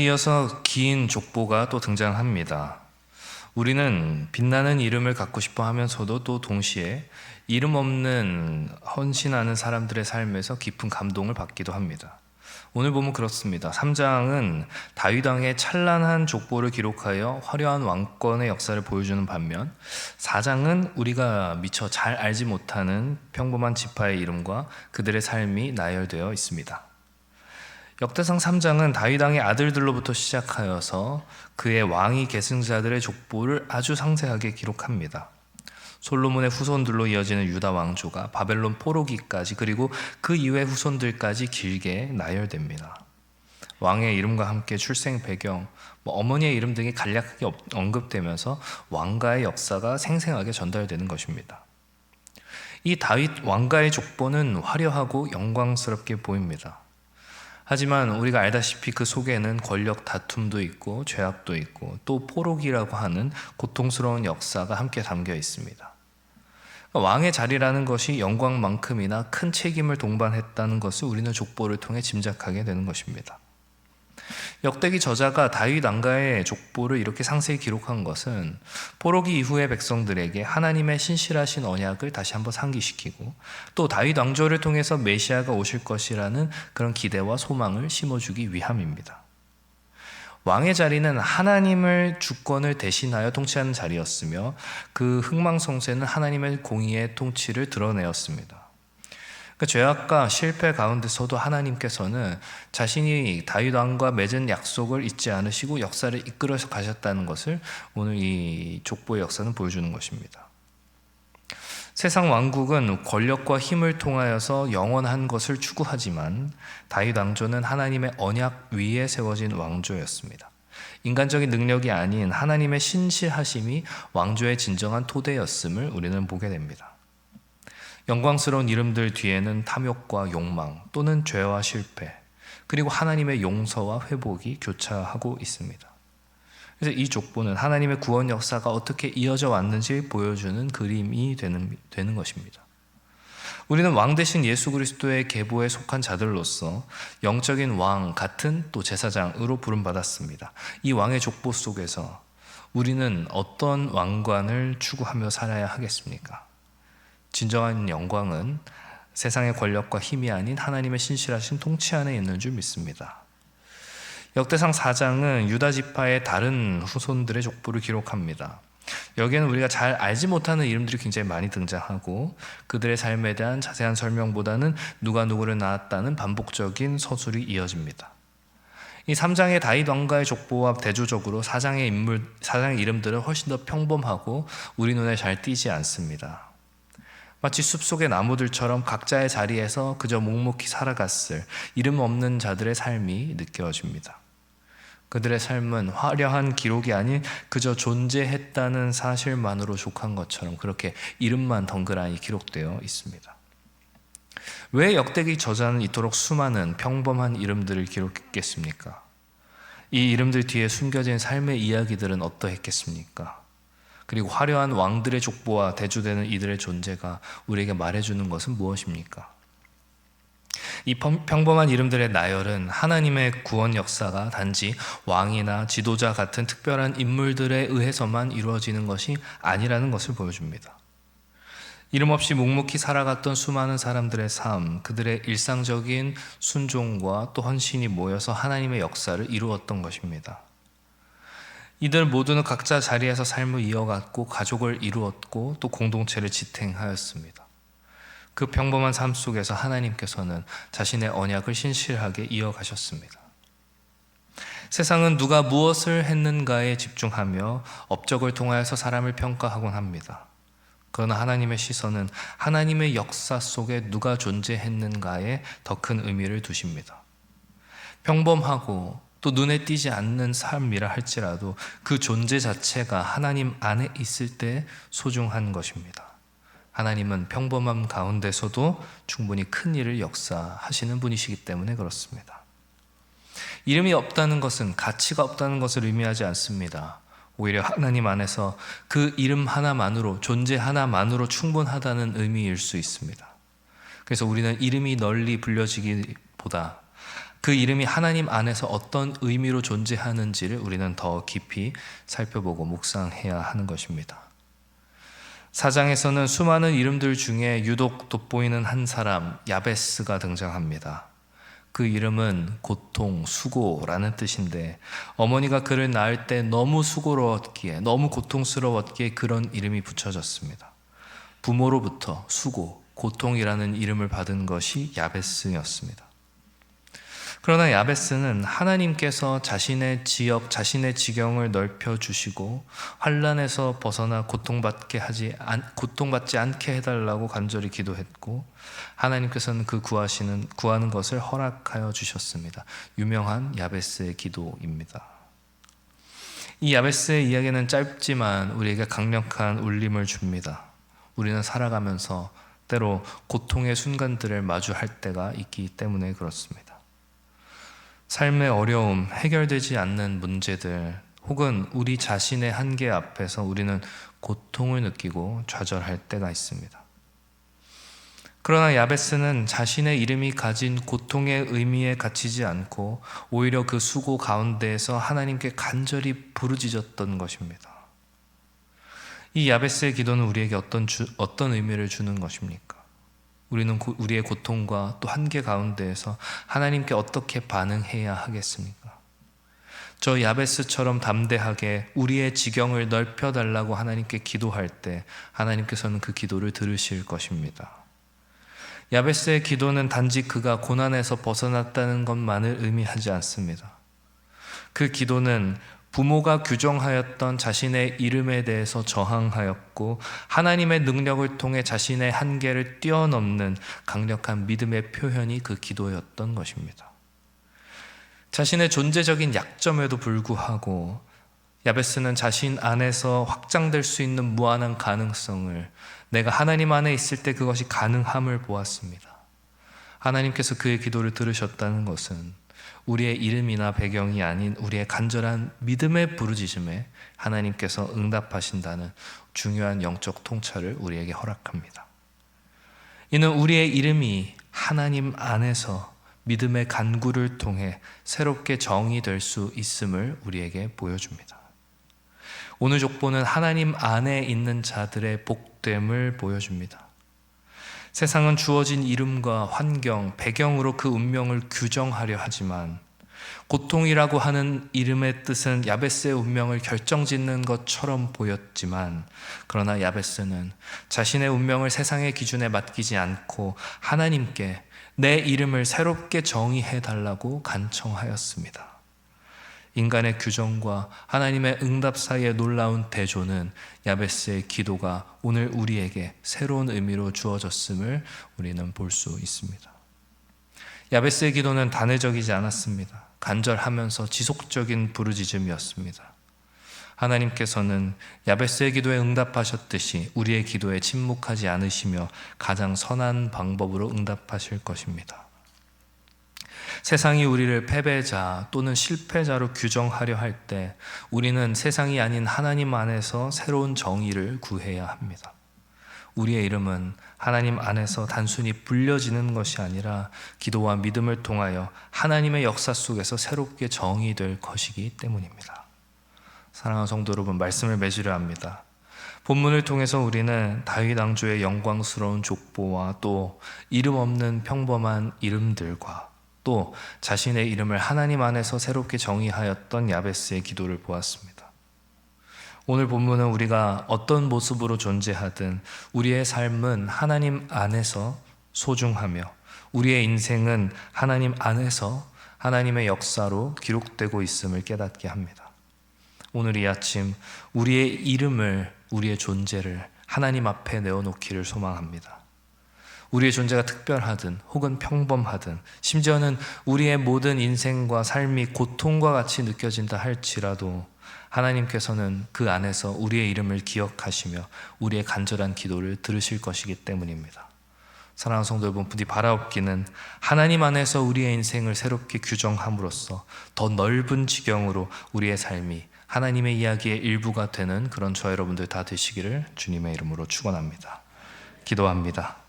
이어서 긴 족보가 또 등장합니다. 우리는 빛나는 이름을 갖고 싶어 하면서도 또 동시에 이름 없는 헌신하는 사람들의 삶에서 깊은 감동을 받기도 합니다. 오늘 보면 그렇습니다. 3장은 다윗 왕의 찬란한 족보를 기록하여 화려한 왕권의 역사를 보여주는 반면 4장은 우리가 미처 잘 알지 못하는 평범한 지파의 이름과 그들의 삶이 나열되어 있습니다. 역대상 3장은 다윗 왕의 아들들로부터 시작하여서 그의 왕위 계승자들의 족보를 아주 상세하게 기록합니다. 솔로몬의 후손들로 이어지는 유다 왕조가 바벨론 포로기까지, 그리고 그 이후의 후손들까지 길게 나열됩니다. 왕의 이름과 함께 출생 배경, 어머니의 이름 등이 간략하게 언급되면서 왕가의 역사가 생생하게 전달되는 것입니다. 이 다윗 왕가의 족보는 화려하고 영광스럽게 보입니다. 하지만 우리가 알다시피 그 속에는 권력 다툼도 있고 죄악도 있고 또 포로기라고 하는 고통스러운 역사가 함께 담겨 있습니다. 왕의 자리라는 것이 영광만큼이나 큰 책임을 동반했다는 것을 우리는 족보를 통해 짐작하게 되는 것입니다. 역대기 저자가 다윗 왕가의 족보를 이렇게 상세히 기록한 것은 포로기 이후의 백성들에게 하나님의 신실하신 언약을 다시 한번 상기시키고 또 다윗 왕조를 통해서 메시아가 오실 것이라는 그런 기대와 소망을 심어주기 위함입니다. 왕의 자리는 하나님을 주권을 대신하여 통치하는 자리였으며 그 흥망성쇠는 하나님의 공의의 통치를 드러내었습니다. 그 죄악과 실패 가운데서도 하나님께서는 자신이 다윗 왕과 맺은 약속을 잊지 않으시고 역사를 이끌어서 가셨다는 것을 오늘 이 족보의 역사는 보여주는 것입니다. 세상 왕국은 권력과 힘을 통하여서 영원한 것을 추구하지만 다윗 왕조는 하나님의 언약 위에 세워진 왕조였습니다. 인간적인 능력이 아닌 하나님의 신실하심이 왕조의 진정한 토대였음을 우리는 보게 됩니다. 영광스러운 이름들 뒤에는 탐욕과 욕망 또는 죄와 실패, 그리고 하나님의 용서와 회복이 교차하고 있습니다. 그래서 이 족보는 하나님의 구원 역사가 어떻게 이어져 왔는지 보여주는 그림이 되는 것입니다. 우리는 왕 대신 예수 그리스도의 계보에 속한 자들로서 영적인 왕 같은 또 제사장으로 부름받았습니다. 이 왕의 족보 속에서 우리는 어떤 왕관을 추구하며 살아야 하겠습니까? 진정한 영광은 세상의 권력과 힘이 아닌 하나님의 신실하신 통치 안에 있는 줄 믿습니다. 역대상 4장은 유다 지파의 다른 후손들의 족보를 기록합니다. 여기에는 우리가 잘 알지 못하는 이름들이 굉장히 많이 등장하고 그들의 삶에 대한 자세한 설명보다는 누가 누구를 낳았다는 반복적인 서술이 이어집니다. 이 3장의 다윗 왕가의 족보와 대조적으로 4장의 이름들은 훨씬 더 평범하고 우리 눈에 잘 띄지 않습니다. 마치 숲속의 나무들처럼 각자의 자리에서 그저 묵묵히 살아갔을 이름 없는 자들의 삶이 느껴집니다. 그들의 삶은 화려한 기록이 아닌 그저 존재했다는 사실만으로 족한 것처럼 그렇게 이름만 덩그러니 기록되어 있습니다. 왜 역대기 저자는 이토록 수많은 평범한 이름들을 기록했겠습니까? 이 이름들 뒤에 숨겨진 삶의 이야기들은 어떠했겠습니까? 그리고 화려한 왕들의 족보와 대조되는 이들의 존재가 우리에게 말해주는 것은 무엇입니까? 이 평범한 이름들의 나열은 하나님의 구원 역사가 단지 왕이나 지도자 같은 특별한 인물들에 의해서만 이루어지는 것이 아니라는 것을 보여줍니다. 이름 없이 묵묵히 살아갔던 수많은 사람들의 삶, 그들의 일상적인 순종과 또 헌신이 모여서 하나님의 역사를 이루었던 것입니다. 이들 모두는 각자 자리에서 삶을 이어갔고 가족을 이루었고 또 공동체를 지탱하였습니다. 그 평범한 삶 속에서 하나님께서는 자신의 언약을 신실하게 이어가셨습니다. 세상은 누가 무엇을 했는가에 집중하며 업적을 통하여서 사람을 평가하곤 합니다. 그러나 하나님의 시선은 하나님의 역사 속에 누가 존재했는가에 더 큰 의미를 두십니다. 평범하고 또 눈에 띄지 않는 삶이라 할지라도 그 존재 자체가 하나님 안에 있을 때 소중한 것입니다. 하나님은 평범함 가운데서도 충분히 큰 일을 역사하시는 분이시기 때문에 그렇습니다. 이름이 없다는 것은 가치가 없다는 것을 의미하지 않습니다. 오히려 하나님 안에서 그 이름 하나만으로, 존재 하나만으로 충분하다는 의미일 수 있습니다. 그래서 우리는 이름이 널리 불려지기보다 그 이름이 하나님 안에서 어떤 의미로 존재하는지를 우리는 더 깊이 살펴보고 묵상해야 하는 것입니다. 4장에서는 수많은 이름들 중에 유독 돋보이는 한 사람, 야베스가 등장합니다. 그 이름은 고통, 수고라는 뜻인데 어머니가 그를 낳을 때 너무 수고로웠기에, 너무 고통스러웠기에 그런 이름이 붙여졌습니다. 부모로부터 수고, 고통이라는 이름을 받은 것이 야베스였습니다. 그러나 야베스는 하나님께서 자신의 지역, 자신의 지경을 넓혀주시고 환난에서 벗어나 고통받지 않게 해달라고 간절히 기도했고, 하나님께서는 그 구하는 것을 허락하여 주셨습니다. 유명한 야베스의 기도입니다. 이 야베스의 이야기는 짧지만 우리에게 강력한 울림을 줍니다. 우리는 살아가면서 때로 고통의 순간들을 마주할 때가 있기 때문에 그렇습니다. 삶의 어려움, 해결되지 않는 문제들, 혹은 우리 자신의 한계 앞에서 우리는 고통을 느끼고 좌절할 때가 있습니다. 그러나 야베스는 자신의 이름이 가진 고통의 의미에 갇히지 않고 오히려 그 수고 가운데에서 하나님께 간절히 부르짖었던 것입니다. 이 야베스의 기도는 우리에게 어떤 의미를 주는 것입니까? 우리는 우리의 고통과 또 한계 가운데에서 하나님께 어떻게 반응해야 하겠습니까? 저 야베스처럼 담대하게 우리의 지경을 넓혀달라고 하나님께 기도할 때 하나님께서는 그 기도를 들으실 것입니다. 야베스의 기도는 단지 그가 고난에서 벗어났다는 것만을 의미하지 않습니다. 그 기도는 부모가 규정하였던 자신의 이름에 대해서 저항하였고 하나님의 능력을 통해 자신의 한계를 뛰어넘는 강력한 믿음의 표현이 그 기도였던 것입니다. 자신의 존재적인 약점에도 불구하고 야베스는 자신 안에서 확장될 수 있는 무한한 가능성을, 내가 하나님 안에 있을 때 그것이 가능함을 보았습니다. 하나님께서 그의 기도를 들으셨다는 것은 우리의 이름이나 배경이 아닌 우리의 간절한 믿음의 부르짖음에 하나님께서 응답하신다는 중요한 영적 통찰을 우리에게 허락합니다. 이는 우리의 이름이 하나님 안에서 믿음의 간구를 통해 새롭게 정의될 수 있음을 우리에게 보여줍니다. 오늘 족보는 하나님 안에 있는 자들의 복됨을 보여줍니다. 세상은 주어진 이름과 환경, 배경으로 그 운명을 규정하려 하지만 고통이라고 하는 이름의 뜻은 야베스의 운명을 결정짓는 것처럼 보였지만, 그러나 야베스는 자신의 운명을 세상의 기준에 맡기지 않고 하나님께 내 이름을 새롭게 정의해 달라고 간청하였습니다. 인간의 규정과 하나님의 응답 사이의 놀라운 대조는 야베스의 기도가 오늘 우리에게 새로운 의미로 주어졌음을 우리는 볼 수 있습니다. 야베스의 기도는 단회적이지 않았습니다. 간절하면서 지속적인 부르짖음이었습니다. 하나님께서는 야베스의 기도에 응답하셨듯이 우리의 기도에 침묵하지 않으시며 가장 선한 방법으로 응답하실 것입니다. 세상이 우리를 패배자 또는 실패자로 규정하려 할 때 우리는 세상이 아닌 하나님 안에서 새로운 정의를 구해야 합니다. 우리의 이름은 하나님 안에서 단순히 불려지는 것이 아니라 기도와 믿음을 통하여 하나님의 역사 속에서 새롭게 정의될 것이기 때문입니다. 사랑하는 성도 여러분, 말씀을 맺으려 합니다. 본문을 통해서 우리는 다윗 왕조의 영광스러운 족보와 또 이름 없는 평범한 이름들과 또 자신의 이름을 하나님 안에서 새롭게 정의하였던 야베스의 기도를 보았습니다. 오늘 본문은 우리가 어떤 모습으로 존재하든 우리의 삶은 하나님 안에서 소중하며 우리의 인생은 하나님 안에서 하나님의 역사로 기록되고 있음을 깨닫게 합니다. 오늘 이 아침 우리의 이름을, 우리의 존재를 하나님 앞에 내어놓기를 소망합니다. 우리의 존재가 특별하든 혹은 평범하든 심지어는 우리의 모든 인생과 삶이 고통과 같이 느껴진다 할지라도 하나님께서는 그 안에서 우리의 이름을 기억하시며 우리의 간절한 기도를 들으실 것이기 때문입니다. 사랑하는 성도 여러분, 부디 바라옵기는 하나님 안에서 우리의 인생을 새롭게 규정함으로써 더 넓은 지경으로 우리의 삶이 하나님의 이야기의 일부가 되는 그런 저 여러분들 다 되시기를 주님의 이름으로 축원합니다. 기도합니다.